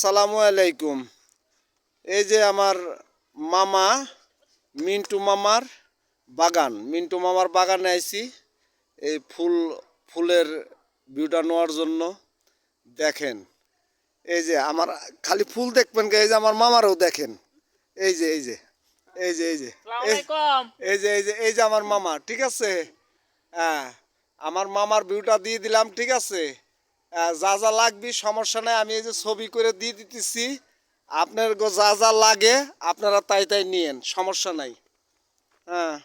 আসসালামু আলাইকুম। এই যে আমার মামা মিন্টু মামার মিন্টু মামার বাগানে আইছি এই ফুলের ভিউটা নেওয়ার জন্য। দেখেন, এই যে আমার খালি ফুল দেখবেন, এই যে আমার মামারও দেখেন। এই যে এই যে এই যে এই যে এই যে এই যে এই যে আমার মামা, ঠিক আছে। হ্যাঁ, আমার মামার ভিউটা দিয়ে দিলাম, ঠিক আছে। যা যা লাগবে সমস্যা নাই, আমি এই যে ছবি করে দিয়ে দিতেছি। আপনার যা যা লাগে আপনারা তাই তাই নিয়েন, সমস্যা নাই। হ্যাঁ,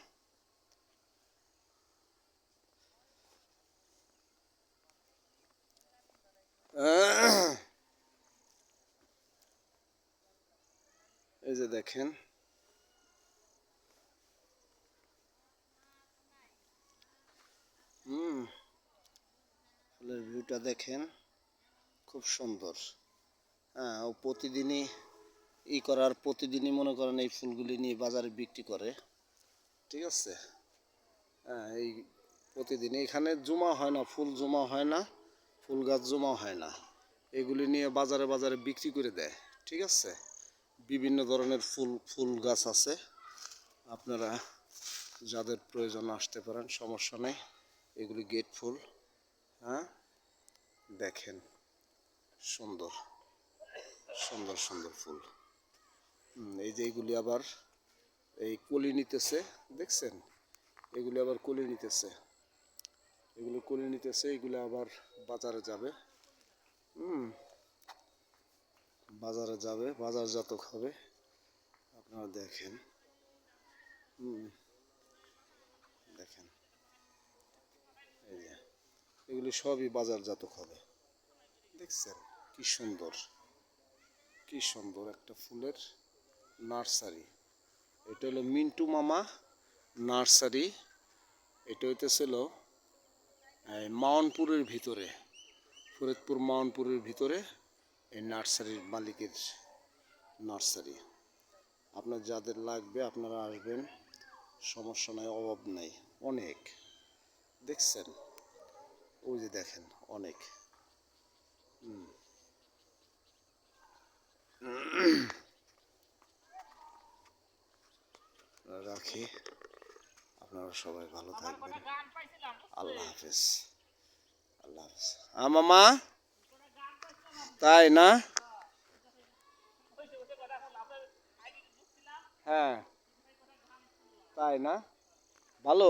এই যে দেখেন, ফুলের ভিউটা দেখেন, খুব সুন্দর। হ্যাঁ, ও প্রতিদিনই প্রতিদিনই মনে করেন এই ফুলগুলি নিয়ে বাজারে বিক্রি করে, ঠিক আছে। হ্যাঁ, এই প্রতিদিন এখানে জমা হয় না, ফুল জমা হয় না, ফুল গাছ জমা হয় না, এগুলি নিয়ে বাজারে বাজারে বিক্রি করে দেয়, ঠিক আছে। বিভিন্ন ধরনের ফুল গাছ আছে, আপনারা যাদের প্রয়োজন আসতে পারেন, সমস্যা নেই। এগুলি গেট ফুল। হ্যাঁ, দেখেন, সুন্দর সুন্দর সুন্দর ফুল। এই যে এইগুলি আবার এই কলি নিতেছে, দেখছেন, এগুলি আবার কলি নিতেছে, এগুলো আবার বাজারে যাবে। বাজারজাত হবে। আপনারা দেখেন, দেখেন, এই যে এগুলি সবই বাজারজাত হবে। দেখছেন কি সুন্দর, কি সুন্দর একটা ফুলের নার্সারি। এটা হলো মিন্টু মামা নার্সারি। এটা হইতেছিল মাওনপুরের ভিতরে, ফরিদপুর মাওনপুরের ভিতরে এই নার্সারির মালিকের নার্সারি। আপনার যাদের লাগবে আপনারা আসবেন, সমস্যা নাই, অভাব নাই, অনেক। দেখছেন, ওই যে দেখেন, অনেক। রাখি, আপনারা সবাই ভালো থাকবেন। আল্লাহ হাফেজ, আল্লাহ হাফেজ। মামা, তাই না? হ্যাঁ, তাই না? ভালো।